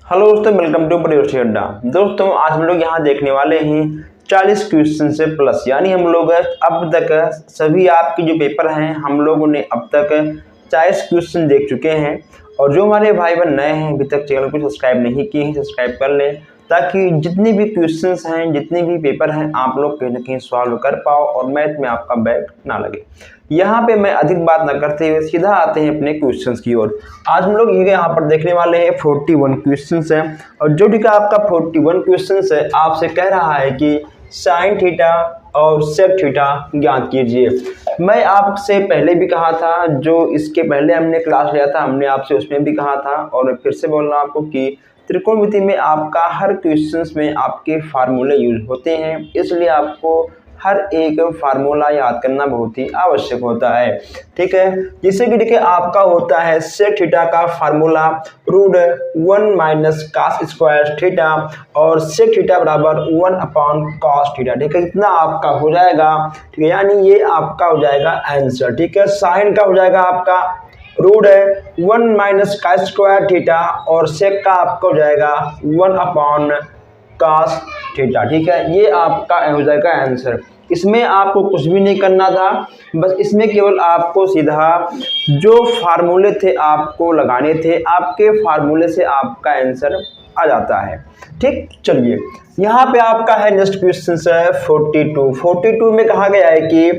Hello दोस्तों, welcome to परीक्षा अड्डा। दोस्तों आज हम लोग यहाँ देखने वाले हैं 40 क्वेश्चन से प्लस, यानी हम लोग अब तक सभी आपके जो पेपर हैं हम लोगों ने अब तक 40 क्वेश्चन देख चुके हैं। और जो हमारे भाई बहन नए हैं अभी तक चैनल को सब्सक्राइब नहीं किए हैं, सब्सक्राइब कर लें ताकि जितने भी क्वेश्चंस हैं, जितने भी पेपर हैं, आप लोग कहीं ना कहीं सॉल्व कर पाओ और मैथ में आपका बैक ना लगे। यहाँ पे मैं अधिक बात न करते हुए सीधा आते हैं अपने क्वेश्चंस की ओर। आज हम लोग ये यहाँ पर देखने वाले हैं 41 क्वेश्चंस हैं, और जो टीका आपका 41 क्वेश्चंस है आपसे कह रहा है कि साइन थीटा और सेक थीटा ज्ञात कीजिए। मैं आपसे पहले भी कहा था, जो इसके पहले हमने क्लास लिया था हमने आपसे उसमें भी कहा था, और फिर से बोल रहा हूँ आपको कि त्रिकोणमिति में आपका हर क्वेश्चंस में आपके फार्मूले यूज होते हैं, इसलिए आपको हर एक फार्मूला याद करना बहुत ही आवश्यक होता है। ठीक है, जैसे कि देखिए आपका होता है सेक थीटा का formula root 1 minus cos square theta और सेक थीटा बराबर 1 अपॉन कॉस थीटा। ठीक है, इतना आपका हो जाएगा। ठीक है, यानी ये आपका हो जाएगा आंसर। ठीक है, साइन का हो जाएगा आपका रूट है 1 माइनस का स्क्वायर थीटा और सेक का आपका हो जाएगा 1 अपॉन कॉस थीटा। ठीक है, ये आपका हो जाएगा आंसर। इसमें आपको कुछ भी नहीं करना था, बस इसमें केवल आपको सीधा जो फार्मूले थे आपको लगाने थे, आपके फार्मूले से आपका आंसर आ जाता है। ठीक, चलिए यहाँ पे आपका है नेक्स्ट क्वेश्चन है 42 में कहा गया है कि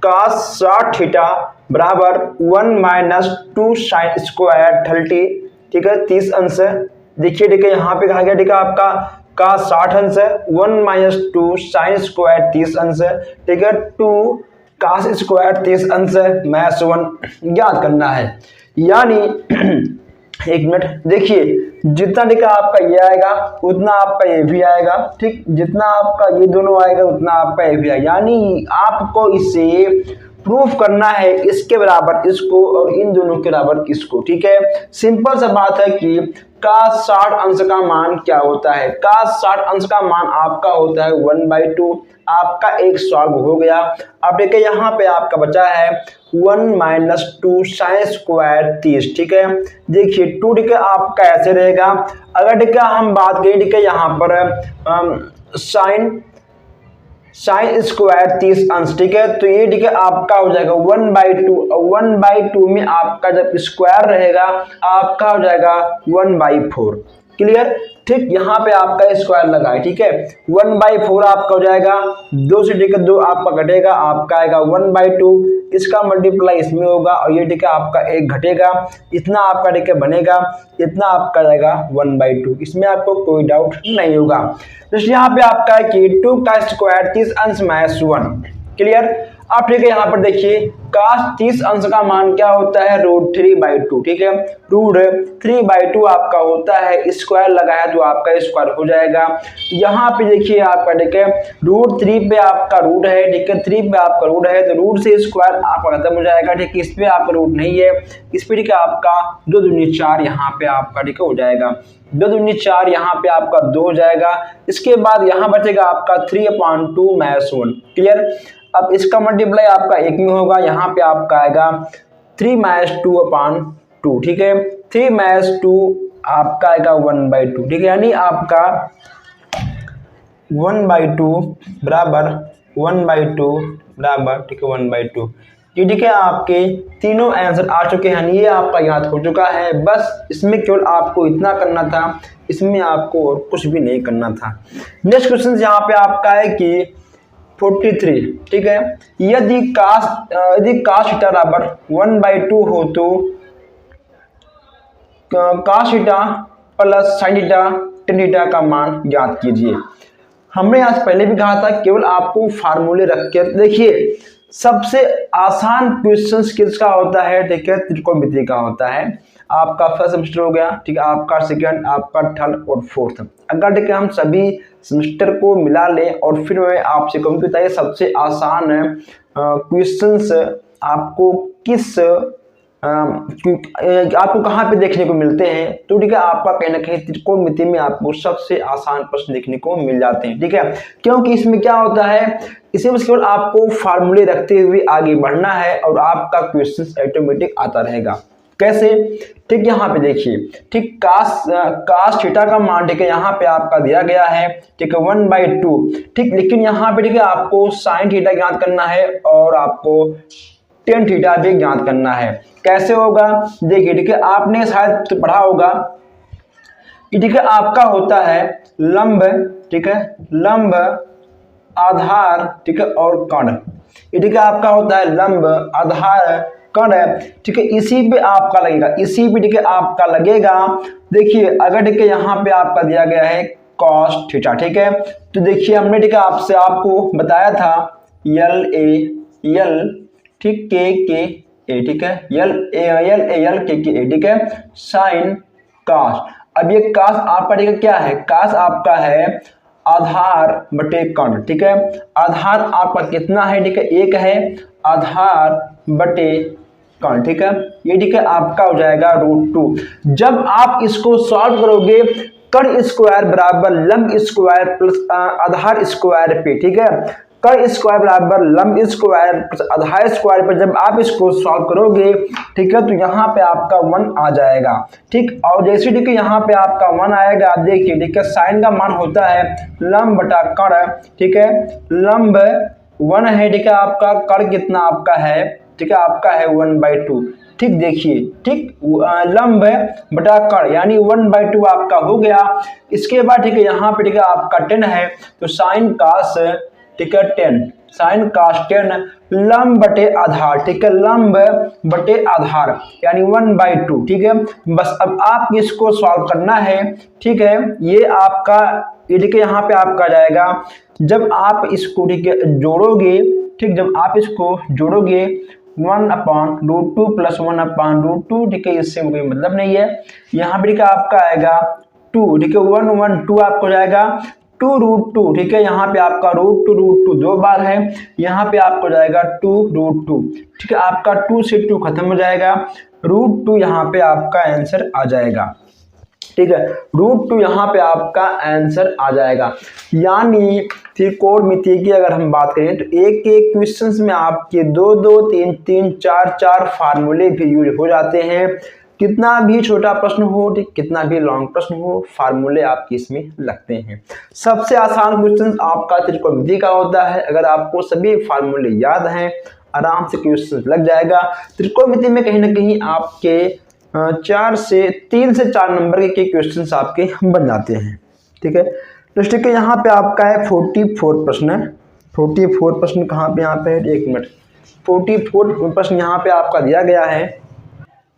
cos 60 थीटा बराबर 1 माइनस 2 साइन स्क्वायर 30। ठीक है, 30 अंश है। देखिए ठीक है, यहाँ पे कहा गया ठीक है आपका का 60 अंश है, 1 माइनस 2 साइन स्क्वायर 30 अंश है। ठीक है, 2 कास स्क्वायर 30 अंश है, मैथ्स 1 याद करना है। यानी एक मिनट देखिए, जितना लिखा आपका ये आएगा उतना आपका ये भी आएगा। ठीक, जितना आपका ये दोनों आएगा उतना आपका ये भी आएगा। यानी आपको इसे प्रूफ करना है इसके बराबर इसको और इन दोनों के बराबर इसको। ठीक है, सिंपल सा बात है कि का 60 अंश का मान क्या होता है। का 60 अंश का मान आपका होता है 1/2। आपका एक सॉल्व हो गया। अब देखिए यहाँ पे आपका बचा है 1 माइनस 2 साइन स्क्वायर 30। ठीक है, देखिए 2 ठीक है आपका ऐसे रहेगा। अगर ठीक है हम बात करें ठीक है यहाँ पर साइन स्क्वायर 30 अंश। ठीक है, तो ये ठीक है आपका हो जाएगा 1/2। 1/2 में आपका जब स्क्वायर रहेगा आपका हो जाएगा 1/4। क्लियर। ठीक, यहाँ पे आपका स्क्वायर लगा है। ठीक है, 1/4 आपका हो जाएगा, 2 से ठीक है 2 आपका घटेगा, आपका आएगा 1/2। इसका मल्टीप्लाई इसमें होगा और ये ठीक है आपका एक घटेगा, इतना आपका ठीक है बनेगा, इतना आपका जाएगा 1/2। इसमें आपको कोई डाउट नहीं होगा। तो यहाँ पे आपका है कि 2 का स्क्वायर 30 अंश माइनस 1। क्लियर। अब ठीक है यहाँ पर देखिए cos 30 अंश का मान क्या होता है रूट 3/2। ठीक है, रूट 3/2 आपका होता है, स्क्वायर लगाया तो आपका स्क्वायर हो जाएगा। यहाँ पे देखिए आपका ठीक है रूट 3 पे आपका रूट है। ठीक है, 3 पे आपका रूट है तो रूट से स्क्वायर आपका खत्म हो जाएगा। ठीक है, इस पे आपका रूट नहीं है, इस पे ठीक है आपका 2 दूनी 4 यहाँ पे आपका ठीक है हो जाएगा, 2 दूनी 4 यहाँ पे आपका 2 हो जाएगा। इसके बाद यहाँ बचेगा आपका 3/2 माइनस 1। क्लियर। अब इसका मल्टीप्लाई आपका एक में होगा, यहाँ पे आपका आएगा 3 माइनस 2/2। ठीक है, 3 माइनस 2 आपका आएगा 1/2। ठीक है, यानी आपका 1/2 बराबर 1/2 बराबर ठीक है 1/2। ये ठीक है आपके तीनों आंसर आ चुके हैं, ये आपका याद हो चुका है। बस इसमें केवल आपको इतना करना था, इसमें आपको और कुछ भी नहीं करना था। नेक्स्ट क्वेश्चन यहाँ पे आपका है कि 43। ठीक है, यदि cos थीटा बराबर 1/2 हो तो cos theta plus sine theta tan theta का मान ज्ञात कीजिए। हमने आज पहले भी कहा था केवल आपको फार्मूले रख के देखिए। सबसे आसान क्वेश्चन किसका होता है। ठीक है, त्रिकोणमिति का होता है। आपका फर्स्ट सेमेस्टर हो गया, ठीक है, आपका सेकंड, आपका थर्ड और फोर्थ। अगर ठीक है हम सभी सेमेस्टर को मिला लें और फिर मैं आपसे कहूँ कि बताइए सबसे आसान क्वेश्चंस आपको किस आपको कहाँ पे देखने को मिलते हैं। तो ठीक है आपका कहीं ना कहीं त्रिकोणमिति में आपको सबसे आसान प्रश्न देखने को मिल जाते हैं। ठीक है, क्योंकि इसमें क्या होता है, इसमें बस केवल आपको फार्मूले रखते हुए आगे बढ़ना है और आपका क्वेश्चन ऑटोमेटिक आता रहेगा। कैसे, ठीक यहाँ पे देखिए, ठीक कास थीटा का मान ठीक है यहाँ पे आपका दिया गया है, ठीक है 1/2, ठीक। लेकिन यहाँ पे ठीक है आपको साइन थीटा ज्ञात करना है और आपको टेन थीटा भी ज्ञात करना है। कैसे होगा देखिए, ठीक है आपने शायद पढ़ा होगा, ठीक है आपका होता है लंब, ठीक है लंब, आधार, ठीक है और कर्ण, ठीक है आपका होता है लंब, आधार, कर्ण, ठीक है इसी पे आपका लगेगा, इसी पे ठीक है आपका लगेगा। देखिए अगर ठीक है यहाँ पे आपका दिया गया है cos थीटा, ठीक है तो देखिए हमने ठीक है आपको बताया था L ठीक के ए, ठीक है L के ए, ठीक है साइन कास। अब ये कास आपका ठीक है क्या है, कास आपका है आधार बटे कर्ण, ठीक है आधार आपका कितना है, ठीक है एक है, आधार बटे कर्ण, ठीक है ये ठीक है आपका हो जाएगा √2। जब आप इसको सॉल्व करोगे कर्ण स्क्वायर बराबर लंब स्क्वायर प्लस आधार स्क्वायर पे, ठीक है कर्ण स्क्वायर बराबर लंब स्क्वायर प्लस आधार स्क्वायर पर जब आप इसको सॉल्व करोगे, ठीक है तो यहाँ पे आपका 1 आ जाएगा, ठीक। और जैसे ठीक है यहाँ पे आपका 1 आएगा, आप देखिए ठीक है साइन का मान होता है लंब बटा कर्ण, ठीक है लंब 1 है, ठीक है आपका कर्ण कितना आपका है, ठीक है आपका है 1/2, ठीक देखिए ठीक लंब बटा कर्ण यानी 1/2 आपका हो गया। इसके बाद ठीक है यहाँ पे ठीक है आपका 10 है तो साइन कास, ठीक है 10 साइन कास 10 लंब बटे आधार, ठीक है लंब बटे आधार यानी 1/2, ठीक है। बस अब आप इसको सॉल्व करना है, ठीक है ये आपका ये ठीक है यहाँ पे आपका जाएगा, जब आप इसको ठीक है जोड़ोगे, ठीक जब आप इसको जोड़ोगे 1/√2 प्लस 1/√2, ठीक है इससे कोई मतलब नहीं है। यहाँ पे आपका आएगा 2, ठीक है 1 1 2 आपको जाएगा 2√2, ठीक है यहाँ पे आपका √2 2 बार है, यहाँ पे आपको जाएगा 2√2, ठीक है आपका 2 से 2 खत्म हो जाएगा, √2 यहाँ पे आपका आंसर आ जाएगा, ठीक है √2 यहाँ पे आपका आंसर आ जाएगा। यानी त्रिकोणमिति की अगर हम बात करें तो एक एक क्वेश्चंस में आपके 2 2 3 3 4 4 फार्मूले भी यूज हो जाते हैं। कितना भी छोटा प्रश्न हो, कितना भी लॉन्ग प्रश्न हो, फार्मूले आपके इसमें लगते हैं। सबसे आसान क्वेश्चन आपका त्रिकोणमिति का होता है। अगर आपको सभी फार्मूले याद हैं आराम से क्वेश्चन लग जाएगा। त्रिकोणमिति में कहीं ना कहीं आपके 3 से 4 नंबर के क्वेश्चंस आपके बन जाते हैं, ठीक है। तो ठीक है यहाँ पे आपका है 44 प्रश्न है, 44 प्रश्न कहाँ पे, यहाँ पे है 1 मिनट, 44 प्रश्न यहाँ पे आपका दिया गया है।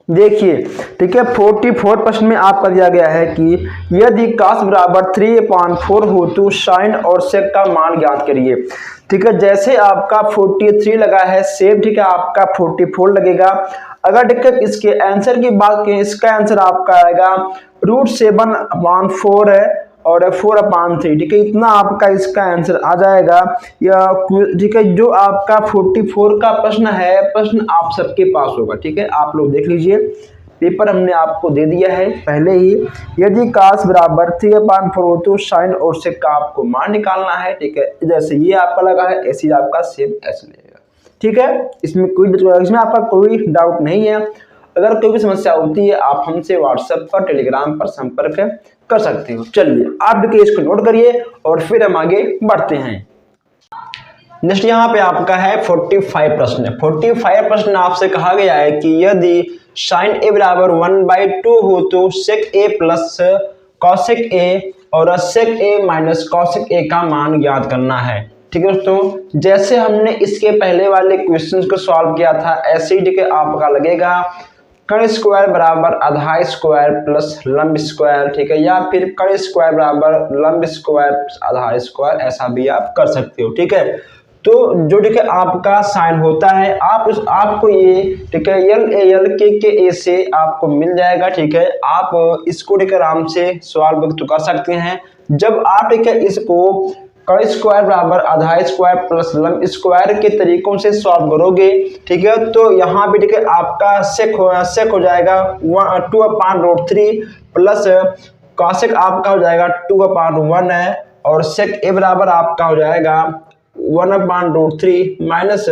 देखिए ठीक है 44 प्रश्न में आपका दिया गया है कि यदि cos बराबर 3/4 हो तो साइन और सेक का मान ज्ञात करिए, ठीक है। जैसे आपका 43 लगा है सेम ठीक है आपका 44 लगेगा। अगर ठीक है इसके आंसर की बात करें, इसका आंसर आपका आएगा √7/4 है और 4/3, ठीक है इतना आपका इसका आंसर आ जाएगा। या ठीक है जो आपका 44 का प्रश्न है, प्रश्न आप सबके पास होगा, ठीक है आप लोग देख लीजिए, पेपर हमने आपको दे दिया है पहले ही। यदि cos बराबर 3/4 हो तो साइन और सेक का आपको मान निकालना है, ठीक है। जैसे ये आपका लगा है ऐसे आपका सेम ऐसे लगेगा, ठीक है। इसमें आपका कोई डाउट नहीं है। अगर कोई भी समस्या होती है आप हमसे व्हाट्सएप पर टेलीग्राम पर संपर्क कर सकते हो। चलिए आप देखिए इसको नोट करिए और फिर हम आगे बढ़ते हैं। नेक्स्ट यहाँ पे आपका है 45 प्रश्न। 45 प्रश्न आपसे कहा गया है कि यदि साइन ए बराबर 1/2 हो तो सेक ए प्लस कॉसेक ए और सेक ए माइनस कॉसेक ए का मान ज्ञात करना है, ठीक है दोस्तों। जैसे हमने इसके पहले वाले क्वेश्चंस को सॉल्व किया था ऐसे ही ठीक है आपका लगेगा कर्ण स्क्वायर बराबर आधा स्क्वायर प्लस लंब स्क्वायर, ठीक है, या फिर कर्ण स्क्वायर बराबर लंब स्क्वायर प्लस आधा स्क्वायर, ऐसा भी आप कर सकते हो, ठीक है। तो जो ठीक है आपका साइन होता है आपको ये ठीक है L के ए से आपको मिल जाएगा, ठीक है। आप इसको ठीक है आराम से सवाल वक्त कर सकते हैं। जब आप ठीक है इसको कर्ण स्क्वायर बराबर आधा स्क्वायर प्लस लंब स्क्वायर के तरीकों से सॉल्व करोगे, ठीक है, तो यहाँ पे ठीक है आपका सेक हो जाएगा 2/√3 प्लस कॉसेक आपका हो जाएगा 2/1 है और सेक ए बराबर आपका हो जाएगा 1/√3 माइनस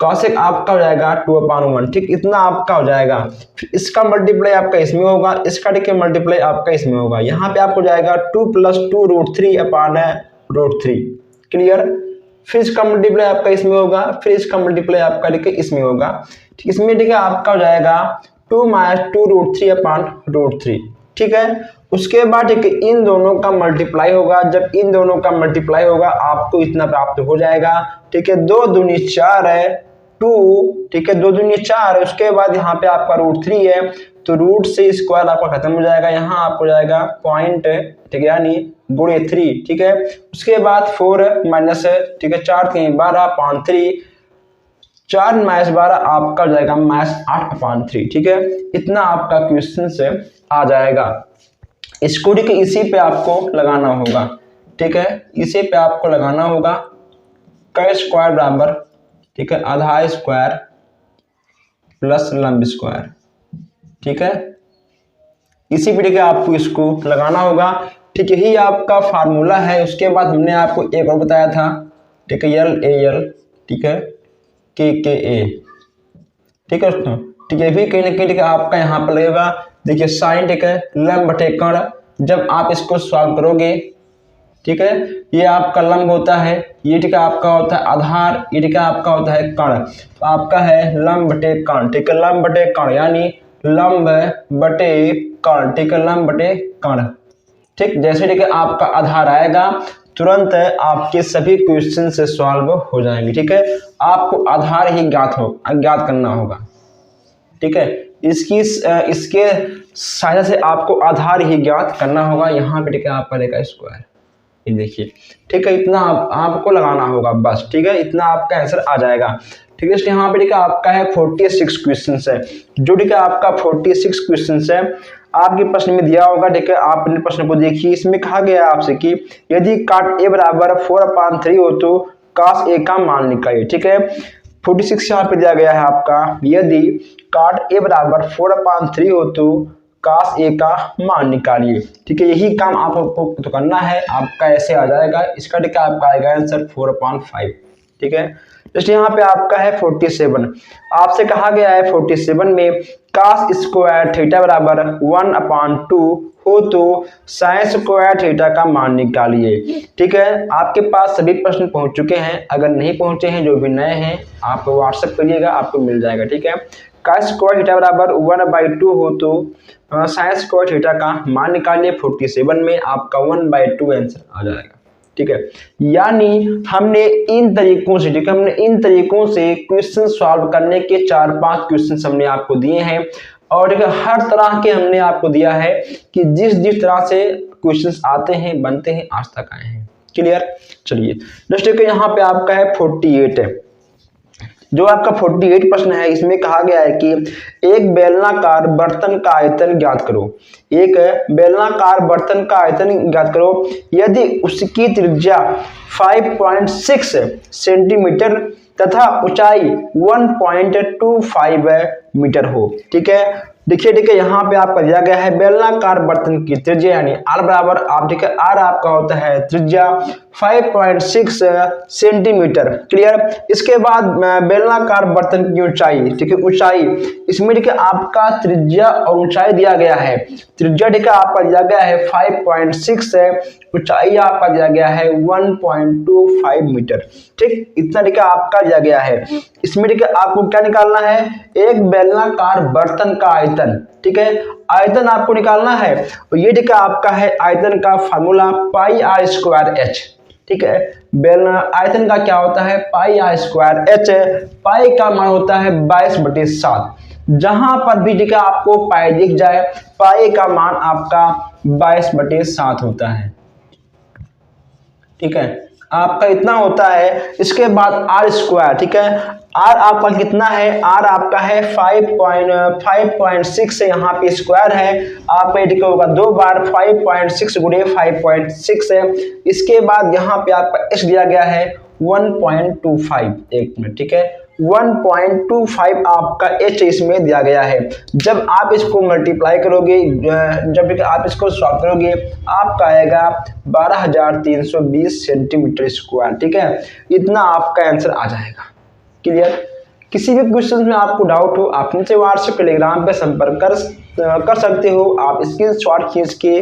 cos एक आपका हो जाएगा 2/1, ठीक, इतना आपका हो जाएगा। फिर इसका मल्टीप्लाई आपका इसमें होगा, इसका ठीक है मल्टीप्लाई आपका इसमें होगा। यहाँ पे आपको जाएगा 2 + 2√3/√3, क्लियर। फिर इसका मल्टीप्लाई आपका इसमें होगा, फिर इसका मल्टीप्लाई आपका ठीक है इसमें होगा, ठीक, इसमें ठीक है आपका हो जाएगा 2 - 2√3/√3, ठीक है। उसके बाद ठीक है इन दोनों का मल्टीप्लाई होगा, जब इन दोनों का मल्टीप्लाई होगा आपको इतना प्राप्त हो जाएगा, ठीक है। 2 दूनी 4 है 2, ठीक है, 2 दूनी 4, उसके बाद यहाँ पे आपका √3 है, तो रूट से स्क्वायर आपका खत्म हो जाएगा, यहाँ आपको जाएगा पॉइंट, ठीक है, यानी गुणे 3, ठीक है। उसके बाद 4 माइनस, ठीक है, 4 3 12/3, 4 - 12 आपका हो जाएगा -8/3, ठीक है। इतना आपका क्वेश्चन से आ जाएगा। इसको ठीक है इसी पे आपको लगाना होगा, ठीक है, इसी पे आपको लगाना होगा। का स्क्वायर बराबर, ठीक है, आधा स्क्वायर प्लस लंब स्क्वायर, ठीक है, इसी पे ठीक है आपको इसको लगाना होगा, ठीक है। यही आपका फार्मूला है। उसके बाद हमने आपको एक और बताया था, ठीक है, LAL, ठीक है, KKA, ठीक है दोस्तों, ठीक है। भी कहीं ना कहीं ठीक है आपका यहाँ पर लगेगा, देखिए साइन, ठीक है, लंब बटे कर्ण, जब आप इसको सॉल्व करोगे, ठीक है, ये आपका लंब होता है, ये ठीक है आपका होता है आधार, ये ठीक है आपका होता है कर्ण, तो आपका है लंब बटे कर्ण, ठीक है, लंब बटे कर्ण यानी लंब बटे कर्ण, ठीक है, लंब बटे कर्ण, ठीक। जैसे ठीक है आपका आधार आएगा तुरंत आपके सभी क्वेश्चन से सॉल्व हो जाएंगे, ठीक है। आपको आधार ही ज्ञात करना होगा, ठीक है, इसके सहायता से आपको आधार ही ज्ञात करना होगा। यहाँ पे ठीक है आपका रहेगा स्क्वायर, ये देखिए, ठीक है, इतना आपको लगाना होगा बस, ठीक है, इतना आपका आंसर आ जाएगा, ठीक है। यहाँ पे ठीक है आपका है 46 क्वेश्चन है, जो ठीक है आपका 46 क्वेश्चन है आपके प्रश्न में दिया होगा, ठीक है। आप अपने प्रश्न को देखिए, इसमें कहा गया है आपसे कि यदि काट a बराबर 4/3 हो तो cos a का मान निकालिए, ठीक है। 46 यहाँ पे दिया गया है आपका, यदि काट a बराबर 4/3 हो तो cos a का मान निकालिए, ठीक है। यही काम आपको तो करना है, आपका ऐसे आ जाएगा। इसका ठीक है आपका आएगा आंसर 4/5, ठीक है। जैसे यहाँ पे आपका है 47, आपसे कहा गया है 47 में cos स्क्वायर थीटा बराबर 1/2 हो तो sin स्क्वायर थीटा का मान निकालिए, ठीक है। आपके पास सभी प्रश्न पहुंच चुके हैं, अगर नहीं पहुंचे हैं, जो भी नए हैं, आप व्हाट्सएप करिएगा, आपको मिल जाएगा, ठीक है। cos स्क्वायर थीटा बराबर 1/2 हो तो sin स्क्वायर थीटा का मान निकालिए। 47 में आपका 1/2 आंसर आ जाएगा, ठीक है। यानी हमने इन तरीकों से, ठीक है, हमने इन तरीकों से क्वेश्चन सॉल्व करने के 4-5 क्वेश्चन हमने आपको दिए हैं, और ठीक है हर तरह के हमने आपको दिया है कि जिस तरह से क्वेश्चंस आते हैं, बनते हैं, आज तक आए हैं, क्लियर। चलिए नेक्स्ट ठीक है, यहाँ पे आपका है 48 है, जो आपका 48 प्रश्न है, इसमें कहा गया है कि एक बेलनाकार बर्तन का आयतन ज्ञात करो। एक बेलनाकार बर्तन का आयतन ज्ञात करो यदि उसकी त्रिज्या 5.6 सेंटीमीटर तथा ऊंचाई 1.25 मीटर हो, ठीक है। देखिए, ठीक है, यहाँ पे आपका दिया गया है बेलनाकार बर्तन की त्रिज्या यानी आर बराबर, आप ठीक है आर आपका होता है त्रिज्या 5.6 सेंटीमीटर, क्लियर। इसके बाद बेलनाकार बर्तन की ऊंचाई, ठीक है, ऊंचाई, इसमें ठीक है आपका त्रिज्या और ऊंचाई दिया गया है। त्रिज्या ठीक है आपका दिया गया है 5.6 है, ऊंचाई आपका दिया गया है 1.25 मीटर, ठीक, इतना ठीक है आपका दिया गया है। इसमें ठीक है आपको क्या निकालना है, एक बेलनाकार बर्तन का आयतन, ठीक है, आयतन आपको निकालना है। और ये ठीक है आपका है आयतन का फार्मूला πr²h, ठीक है। आयतन का क्या होता है, πr²h, पाई का मान होता है 22/7। जहां पर भी ठीक है आपको पाई दिख जाए, पाई का मान आपका 22/7 होता है, ठीक है, आपका इतना होता है। इसके बाद r², ठीक है, r आपका कितना है, r आपका है 5.6 से यहाँ पे स्क्वायर है, आपका ठीक होगा 2 बार 5.6 गुणे 5.6 है। इसके बाद यहाँ पे आपका h दिया गया है 1.25, एक मिनट, ठीक है, 1.25 आपका h इसमें दिया गया है। जब आप इसको मल्टीप्लाई करोगे, जब आप इसको सॉल्व करोगे, आपका आएगा 12,320 सेंटीमीटर स्क्वायर, ठीक है, इतना आपका आंसर आ जाएगा, क्लियर। किसी भी क्वेश्चन में आपको डाउट हो आप मुझसे व्हाट्सएप टेलीग्राम पे संपर्क कर सकते हो। आप स्क्रीनशॉट खींच के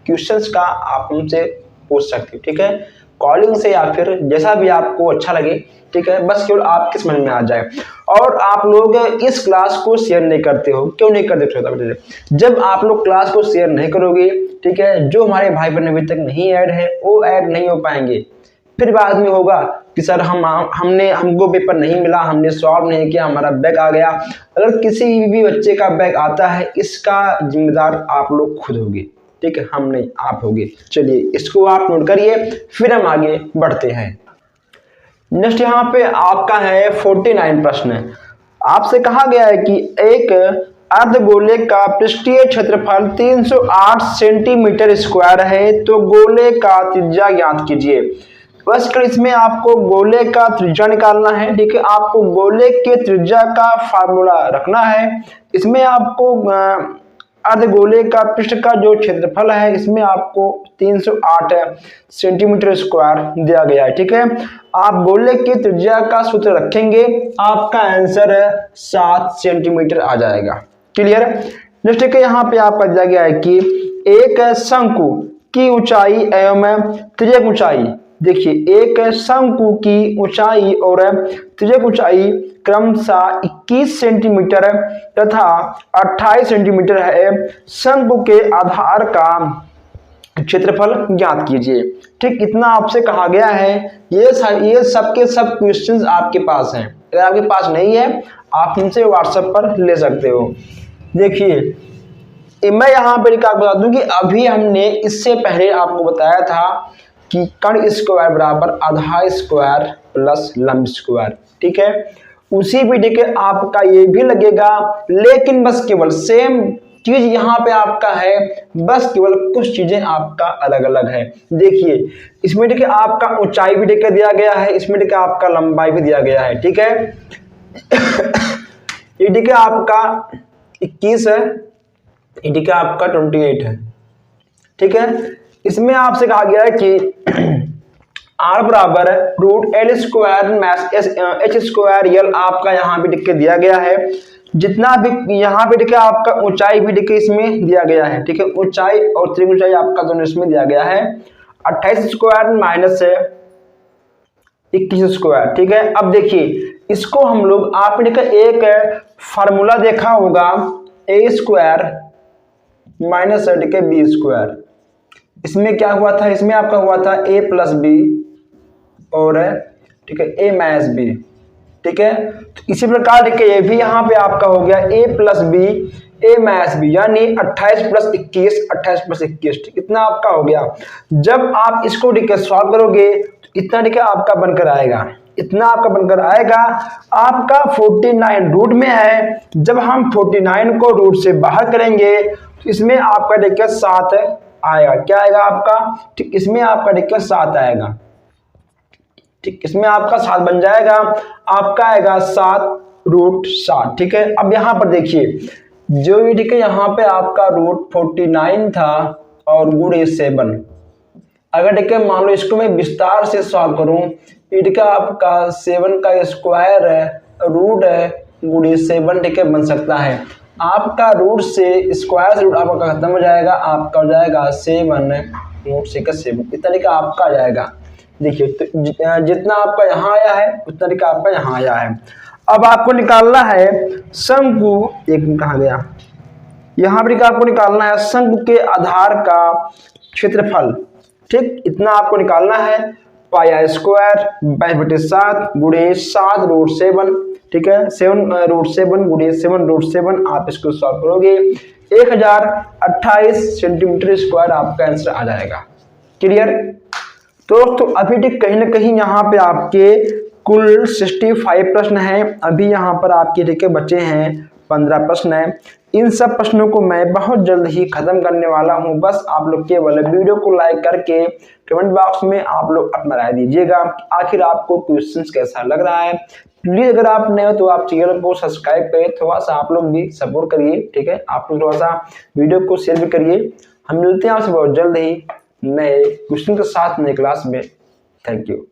क्वेश्चंस का आप मुझसे पूछ सकते हो, ठीक है, कॉलिंग से या फिर जैसा भी आपको अच्छा लगे, ठीक है, बस केवल आपके समझ में आ जाए। और आप लोग इस क्लास को शेयर नहीं करते हो, क्यों नहीं करते? जब आप लोग क्लास को शेयर नहीं करोगे, ठीक है, जो हमारे भाई बहन अभी तक नहीं ऐड है वो ऐड नहीं हो पाएंगे। फिर बाद में होगा कि सर हमको पेपर नहीं मिला, हमने सॉल्व नहीं किया, हमारा बैक आ गया। अगर किसी भी बच्चे का बैक आता है इसका जिम्मेदार आप लोग खुद होगे, ठीक है, हम नहीं, आप होगे। चलिए इसको आप नोट करिए, फिर हम आगे बढ़ते हैं। नेक्स्ट यहाँ पे आपका है 49 प्रश्न। आपसे कहा गया है कि एक अर्धगोले का पृष्ठीय क्षेत्रफल 308 सेंटीमीटर स्क्वायर है, तो गोले का त्रिज्या ज्ञात कीजिए। बस कर इसमें आपको गोले का त्रिज्या निकालना है, ठीक है, आपको गोले के त्रिज्या का फार्मूला रखना है। इसमें आपको अर्धगोले का पृष्ठ का जो क्षेत्रफल है इसमें आपको 308 सेंटीमीटर स्क्वायर दिया गया है, ठीक है। आप गोले की त्रिज्या का सूत्र रखेंगे, आपका आंसर 7 सेंटीमीटर आ जाएगा। क्लियर? नेक्स्ट है यहाँ पे आपका दिया गया है कि एक शंकु की ऊंचाई एवं तिर्यक ऊंचाई, देखिए एक शंकु की ऊंचाई और तिर्यक ऊंचाई क्रमशः 21 सेंटीमीटर तथा 28 सेंटीमीटर है। शंकु के आधार का क्षेत्रफल ज्ञात कीजिए। ठीक, इतना आपसे कहा गया है। ये सब के सब क्वेश्चंस आपके पास हैं। अगर आपके पास नहीं है आप हमसे व्हाट्सएप पर ले सकते हो। देखिए मैं यहाँ पर क्या बता दूं कि अभी हमने इससे पहले आपको बताया था कि कर्ण स्क्वायर बराबर आधा स्क्वायर प्लस लंब स्क्वायर, ठीक है। उसी वीडियो के आपका ये भी लगेगा, लेकिन बस केवल सेम चीज यहाँ पे आपका है, बस केवल कुछ चीजें आपका अलग अलग है। देखिए इसमें देखिए आपका ऊंचाई भी देखिए दिया गया है, इसमें देखिए आपका लंबाई भी दिया गया है, ठीक है। ये देखिए आपका 21 है, ये देखिए आपका 28 है, ठीक है। इसमें आपसे कहा गया है कि R बराबर रूट एल स्क्वायर मैस एच स्क्वायर एल आपका यहाँ पे लिख के दिया गया है। जितना भी यहाँ पे देखिए आपका ऊंचाई भी देखिए इसमें दिया गया है, ठीक है। ऊंचाई और त्रिज्या ऊंचाई आपका दोनों इसमें दिया गया है। 28 स्क्वायर माइनस 21 स्क्वायर, ठीक है। अब देखिए इसको हम लोग आपने एक फार्मूला देखा होगा, ए स्क्वायर माइनस बी स्क्वायर। इसमें क्या हुआ था, इसमें आपका हुआ था ए प्लस बी और ठीक है ए माइनस बी, ठीक है। तो इसी प्रकार देखिए ये भी यहाँ पे आपका हो गया ए प्लस बी ए माइनस बी, यानी 28 प्लस 21 28 प्लस 21, इतना आपका हो गया। जब आप इसको देखिए सॉल्व करोगे तो इतना देखिए आपका बनकर आएगा, इतना आपका बनकर आएगा। आपका 49 रूट में है, जब हम 49 को रूट से बाहर करेंगे तो इसमें आपका देखिए 7 आएगा। क्या आएगा आपका, ठीक, इसमें आपका देखिए 7 आएगा, ठीक, इसमें आपका 7 बन जाएगा। आपका आएगा 7 रूट 7, ठीक है। अब यहाँ पर देखिए जो ये ठीक है यहाँ पे आपका रूट 49 था और गुणे 7, अगर देखिए मान लो इसको मैं विस्तार से सॉल्व करूं, ये आपका 7 का स्क्वायर है रूट है गुणे 7, ठीक है, बन सकता है। आपका रूट से स्क्वायर से रूट आपका खत्म हो जाएगा, आपका हो जाएगा 7 रूट 7, इतना तरीका आपका आ जाएगा। देखिए तो जितना आपका यहाँ आया है उतना तरीका आपका यहाँ आया है। अब आपको निकालना है शंकु, एक कहाँ गया, यहाँ पर आपको निकालना है शंकु के आधार का क्षेत्रफल, ठीक, इतना आपको निकालना है। पाया स्क्वायर 22/7 गुणे 7 रूट 7, ठीक है, 7 रूट 7 गुणे 7 रूट 7, आप इसको सॉल्व करोगे 1028 सेंटीमीटर स्क्वायर आपका आंसर आ जाएगा। क्लियर दोस्तों? अभी तक कहीं ना कहीं यहाँ पे आपके कुल 65 प्रश्न हैं। अभी यहाँ पर आपके ठीक है बचे हैं 15 प्रश्न हैं। इन सब प्रश्नों को मैं बहुत जल्द ही खत्म करने वाला हूं। बस आप लोग केवल वीडियो को लाइक करके कमेंट बॉक्स में आप लोग अपना राय दीजिएगा, आखिर आपको क्वेश्चंस कैसा लग रहा है। प्लीज अगर आप नए हो तो आप चैनल को सब्सक्राइब करें, थोड़ा सा आप लोग भी सपोर्ट करिए, ठीक है। आप लोग थोड़ा सा वीडियो को शेयर भी करिए। हम मिलते हैं आपसे बहुत जल्द ही नए क्वेश्चन के साथ नए क्लास में। Thank you.